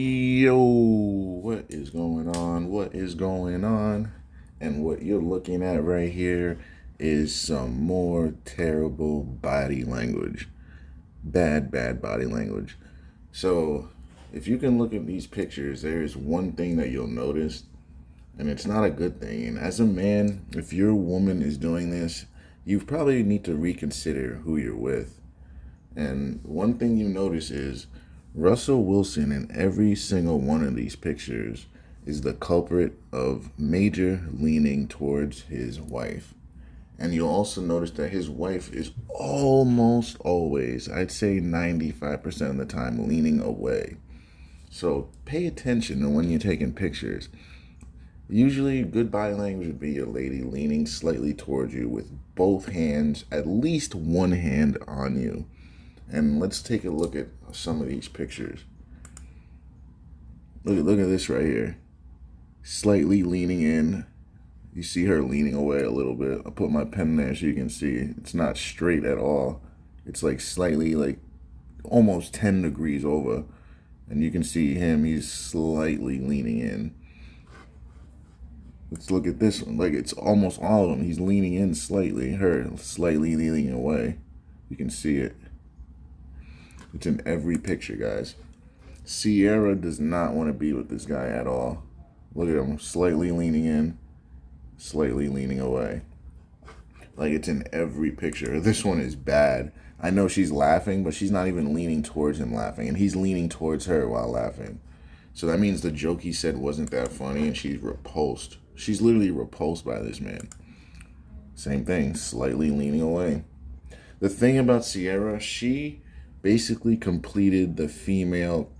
Yo, what is going on? What is going on? And what you're looking at right here is some more terrible body language. Bad body language. So, if you can look at these pictures, there's one thing that you'll notice, and it's not a good thing. And as a man, if your woman is doing this, you probably need to reconsider who you're with. And one thing you notice is Russell Wilson in every single one of these pictures is the culprit of major leaning towards his wife. And you'll also notice that his wife is almost always, I'd say 95% of the time, leaning away. So pay attention when you're taking pictures. Usually, good body language would be your lady leaning slightly towards you with both hands, at least one hand on you. And let's take a look at some of these pictures. Look at this right here. Slightly leaning in. You see her leaning away a little bit. I'll put my pen there so you can see. It's not straight at all. It's like slightly, like almost 10 degrees over. And you can see him, he's slightly leaning in. Let's look at this one. Like, it's almost all of them. He's leaning in slightly. Her slightly leaning away. You can see it. It's in every picture, guys. Ciara does not want to be with this guy at all. Look at him, slightly leaning in, slightly leaning away. Like, it's in every picture. This one is bad. I know she's laughing, but she's not even leaning towards him laughing. And he's leaning towards her while laughing. So that means the joke he said wasn't that funny, and she's repulsed. She's literally repulsed by this man. Same thing, slightly leaning away. The thing about Ciara, she basically completed the female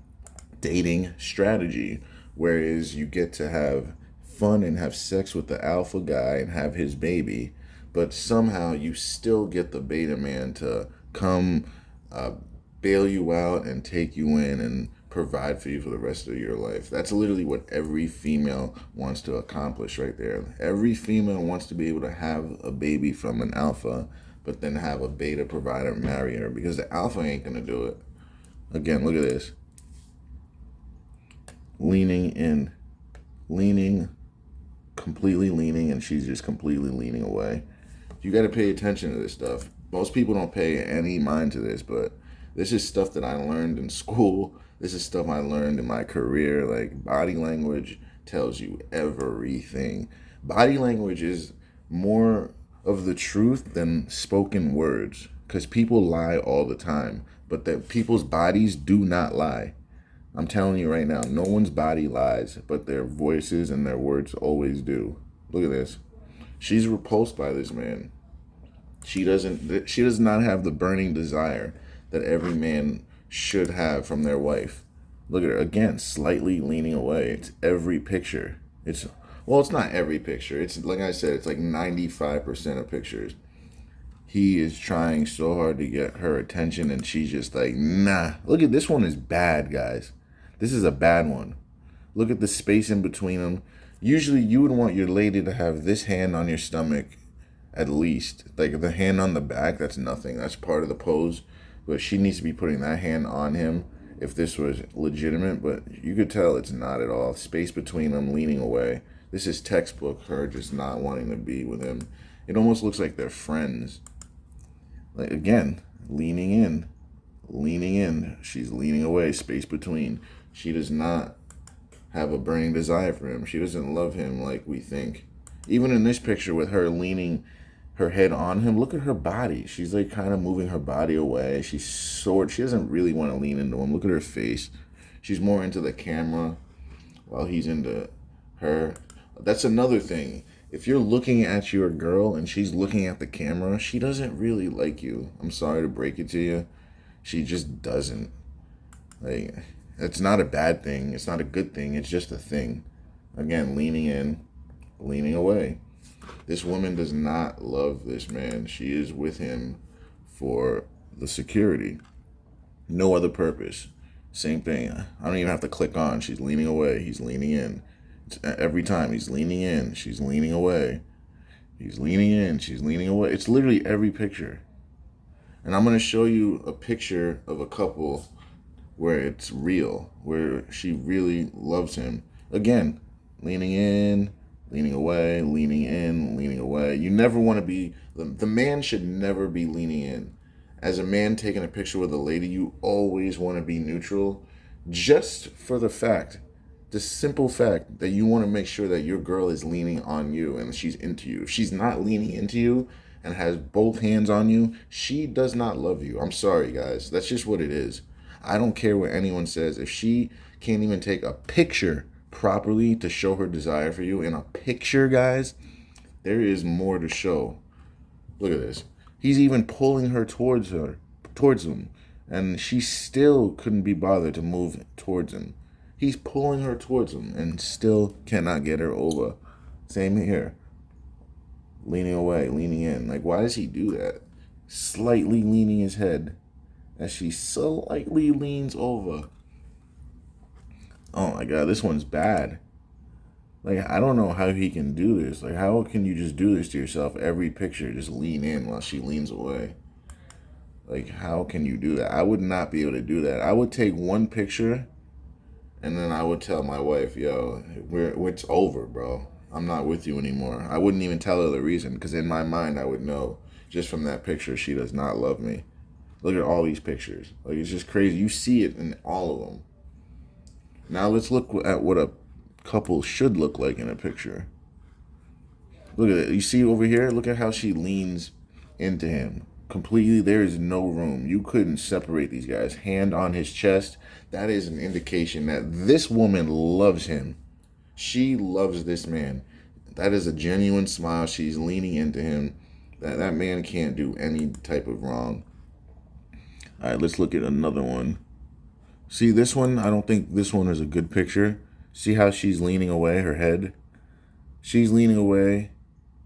dating strategy, whereas you get to have fun and have sex with the alpha guy and have his baby, but somehow you still get the beta man to come bail you out and take you in and provide for you for the rest of your life. That's literally what every female wants to accomplish right there. Every female wants to be able to have a baby from an alpha, but then have a beta provider marry her, because the alpha ain't gonna do it. Again, look at this. Leaning in, leaning, completely leaning, and she's just completely leaning away. You got to pay attention to this stuff. Most people don't pay any mind to this, but this is stuff that I learned in school. This is stuff I learned in my career. Like, body language tells you everything. Body language is more of the truth than spoken words, because people lie all the time, but that people's bodies do not lie. I'm telling you right now, no one's body lies, but their voices and their words always do. Look at this. She's repulsed by this man. She does not have the burning desire that every man should have from their wife. Look at her again, slightly leaning away. It's every picture. It's not every picture. It's like I said, it's like 95% of pictures. He is trying so hard to get her attention, and she's just like, nah. Look at this one is bad, guys. This is a bad one. Look at the space in between them. Usually you would want your lady to have this hand on your stomach at least. Like, the hand on the back, that's nothing. That's part of the pose. But she needs to be putting that hand on him if this was legitimate. But you could tell it's not at all. Space between them, leaning away. This is textbook her just not wanting to be with him. It almost looks like they're friends. Like, again, leaning in. Leaning in. She's leaning away. Space between. She does not have a burning desire for him. She doesn't love him like we think. Even in this picture with her leaning her head on him, look at her body. She's like kind of moving her body away. She doesn't really want to lean into him. Look at her face. She's more into the camera while he's into her. That's another thing. If you're looking at your girl and she's looking at the camera, she doesn't really like you. I'm sorry to break it to you. She just doesn't. Like, it's not a bad thing. It's not a good thing. It's just a thing. Again, leaning in, leaning away. This woman does not love this man. She is with him for the security. No other purpose. Same thing. I don't even have to click on. She's leaning away. He's leaning in. Every time he's leaning in, she's leaning away. He's leaning in, she's leaning away. It's literally every picture. And I'm going to show you a picture of a couple where it's real, where she really loves him. Again, leaning in, leaning away, leaning in, leaning away. You never want to be, the man should never be leaning in. As a man taking a picture with a lady, you always want to be neutral, just for the simple fact that you want to make sure that your girl is leaning on you and she's into you. If she's not leaning into you and has both hands on you, she does not love you. I'm sorry, guys. That's just what it is. I don't care what anyone says. If she can't even take a picture properly to show her desire for you in a picture, guys, there is more to show. Look at this. He's even pulling her, towards him, and she still couldn't be bothered to move towards him. He's pulling her towards him and still cannot get her over. Same here. Leaning away, leaning in. Like, why does he do that? Slightly leaning his head as she slightly leans over. Oh my God, this one's bad. Like, I don't know how he can do this. Like, how can you just do this to yourself? Every picture, just lean in while she leans away. Like, how can you do that? I would not be able to do that. I would take one picture, and then I would tell my wife, yo, it's over, bro. I'm not with you anymore. I wouldn't even tell her the reason, because in my mind, I would know, just from that picture, she does not love me. Look at all these pictures. Like, it's just crazy. You see it in all of them. Now let's look at what a couple should look like in a picture. Look at it. You see over here? Look at how she leans into him. Completely, there is no room. You couldn't separate these guys. Hand on his chest. That is an indication that this woman loves him. She loves this man. That is a genuine smile. She's leaning into him. That man can't do any type of wrong. All right, let's look at another one. See this one? I don't think this one is a good picture. See how she's leaning away, her head? She's leaning away.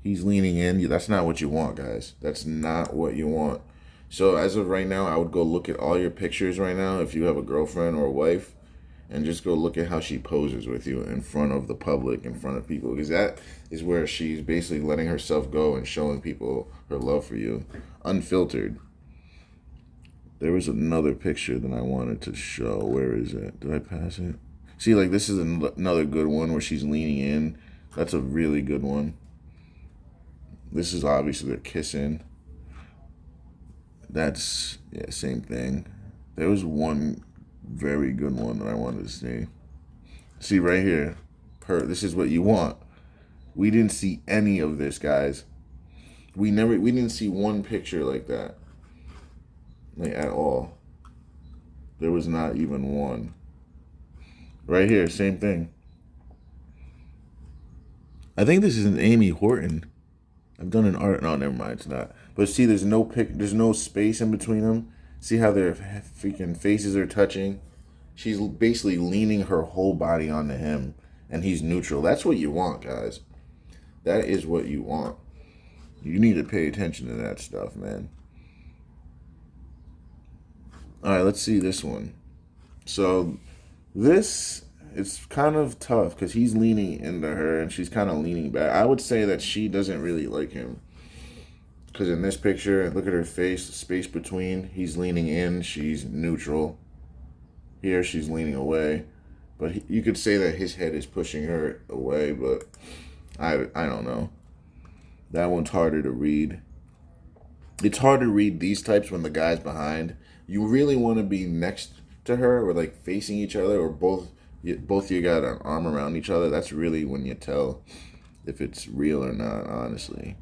He's leaning in. That's not what you want, guys. That's not what you want. So as of right now, I would go look at all your pictures right now if you have a girlfriend or a wife, and just go look at how she poses with you in front of the public, in front of people, because that is where she's basically letting herself go and showing people her love for you, unfiltered. There was another picture that I wanted to show. Where is it? Did I pass it? See, like, this is another good one where she's leaning in. That's a really good one. This is obviously they're kissing. That's, yeah, same thing. There was one very good one that I wanted to see. See right here. This is what you want. We didn't see any of this, guys. We didn't see one picture like that. Like, at all. There was not even one. Right here, same thing. I think this is an Amy Horton. I've done an art. No, never mind, it's not. But see, there's no space in between them. See how their freaking faces are touching? She's basically leaning her whole body onto him, and he's neutral. That's what you want, guys. That is what you want. You need to pay attention to that stuff, man. All right, let's see this one. So this, it's kind of tough because he's leaning into her and she's kind of leaning back. I would say that she doesn't really like him, because in this picture, look at her face, the space between. He's leaning in, she's neutral. Here, she's leaning away. But you could say that his head is pushing her away, but I don't know. That one's harder to read. It's hard to read these types when the guy's behind. You really want to be next to her, or like facing each other, or both of you got an arm around each other. That's really when you tell if it's real or not, honestly.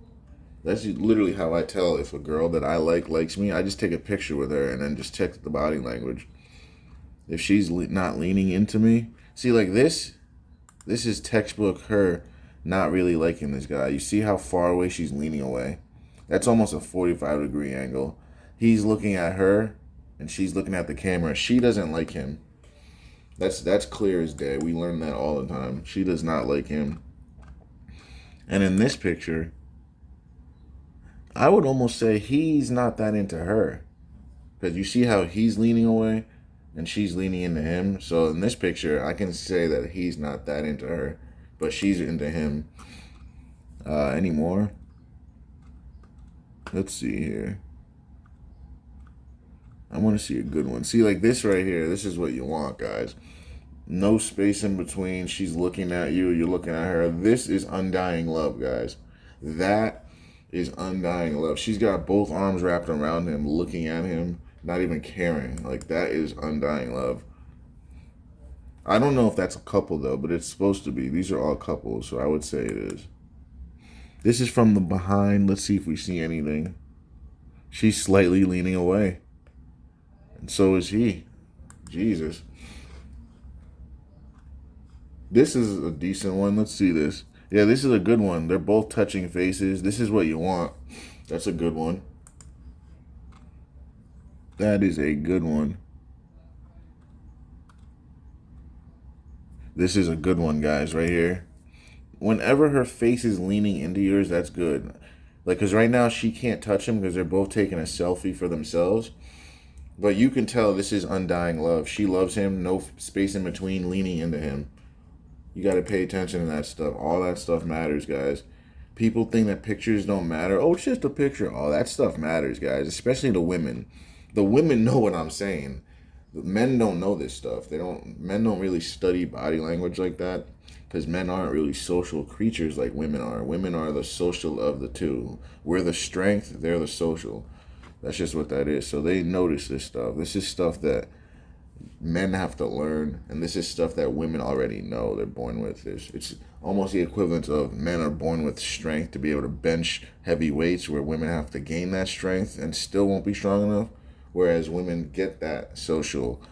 That's literally how I tell if a girl that I likes me. I just take a picture with her and then just check the body language. If she's not leaning into me. See, like this is textbook her not really liking this guy. You see how far away she's leaning away? That's almost a 45-degree angle. He's looking at her, and she's looking at the camera. She doesn't like him. That's clear as day. We learn that all the time. She does not like him. And in this picture, I would almost say he's not that into her. Because you see how he's leaning away, and she's leaning into him. So in this picture, I can say that he's not that into her, but she's into him. Anymore? Let's see here. I want to see a good one. See, like this right here. This is what you want, guys. No space in between. She's looking at you. You're looking at her. This is undying love, guys. That is undying love. She's got both arms wrapped around him, looking at him, not even caring. Like, that is undying love. I don't know if that's a couple, though, but it's supposed to be. These are all couples, so I would say it is. This is from the behind. Let's see if we see anything. She's slightly leaning away. And so is he. Jesus. This is a decent one. Let's see this. Yeah, this is a good one. They're both touching faces. This is what you want. That's a good one. That is a good one. This is a good one, guys, right here. Whenever her face is leaning into yours, that's good. Like, because right now she can't touch him because they're both taking a selfie for themselves. But you can tell this is undying love. She loves him. No space in between, leaning into him. You got to pay attention to that stuff. All that stuff matters, guys. People think that pictures don't matter. Oh, it's just a picture. All that stuff matters, guys, especially the women. The women know what I'm saying. The men don't know this stuff. Men don't really study body language like that because men aren't really social creatures like women are. Women are the social of the two. We're the strength, they're the social. That's just what that is. So they notice this stuff. This is stuff that men have to learn, and this is stuff that women already know they're born with. It's almost the equivalent of men are born with strength to be able to bench heavy weights, where women have to gain that strength and still won't be strong enough, whereas women get that social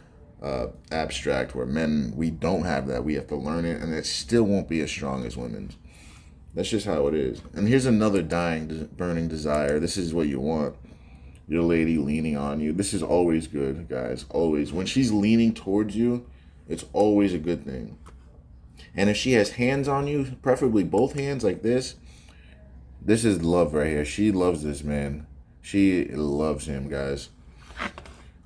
abstract, where men, we don't have that. We have to learn it, and it still won't be as strong as women's. That's just how it is. And here's another dying, burning desire. This is what you want. Your lady leaning on you. This is always good, guys. Always. When she's leaning towards you, it's always a good thing. And if she has hands on you, preferably both hands like this is love right here. She loves this man. She loves him, guys.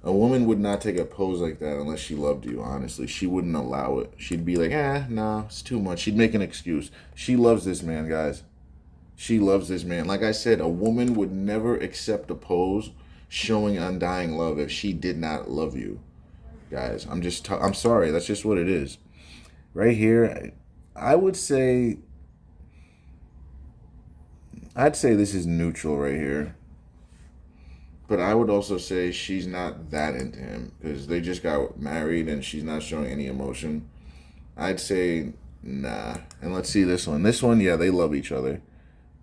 A woman would not take a pose like that unless she loved you, honestly. She wouldn't allow it. She'd be like, no, it's too much. She'd make an excuse. She loves this man, guys. She loves this man. Like I said, a woman would never accept a pose showing undying love if she did not love you. Guys, I'm sorry. That's just what it is. Right here, I'd say this is neutral right here. But I would also say she's not that into him because they just got married and she's not showing any emotion. I'd say nah. And let's see this one. This one, yeah, they love each other.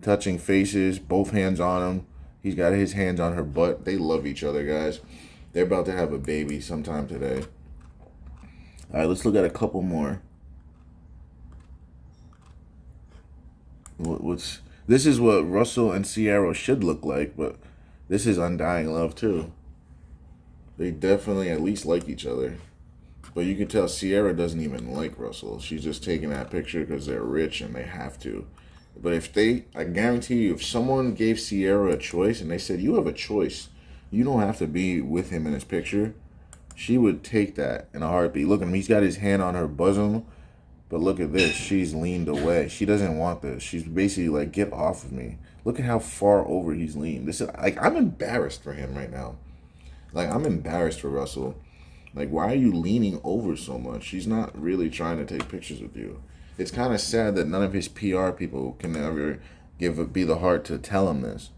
Touching faces, both hands on him. He's got his hands on her butt. They love each other, guys. They're about to have a baby sometime today. All right, let's look at a couple more. This is what Russell and Ciara should look like, but this is undying love too. They definitely at least like each other. But you can tell Ciara doesn't even like Russell. She's just taking that picture because they're rich and they have to. But I guarantee you, if someone gave Ciara a choice and they said, you have a choice, you don't have to be with him in his picture, she would take that in a heartbeat. Look at him. He's got his hand on her bosom. But look at this. She's leaned away. She doesn't want this. She's basically like, get off of me. Look at how far over he's leaned. This is like, I'm embarrassed for him right now. Like, I'm embarrassed for Russell. Like, why are you leaning over so much? She's not really trying to take pictures with you. It's kind of sad that none of his PR people can ever be the heart to tell him this.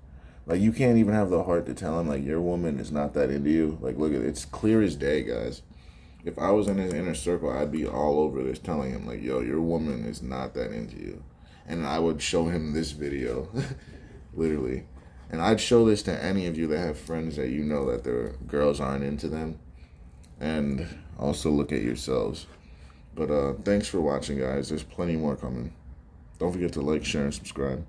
Like, you can't even have the heart to tell him, like, your woman is not that into you. Like, look at it. It's clear as day, guys. If I was in his inner circle, I'd be all over this, telling him, like, yo, your woman is not that into you. And I would show him this video, literally. And I'd show this to any of you that have friends that you know that their girls aren't into them. And also look at yourselves. But thanks for watching, guys. There's plenty more coming. Don't forget to like, share, and subscribe.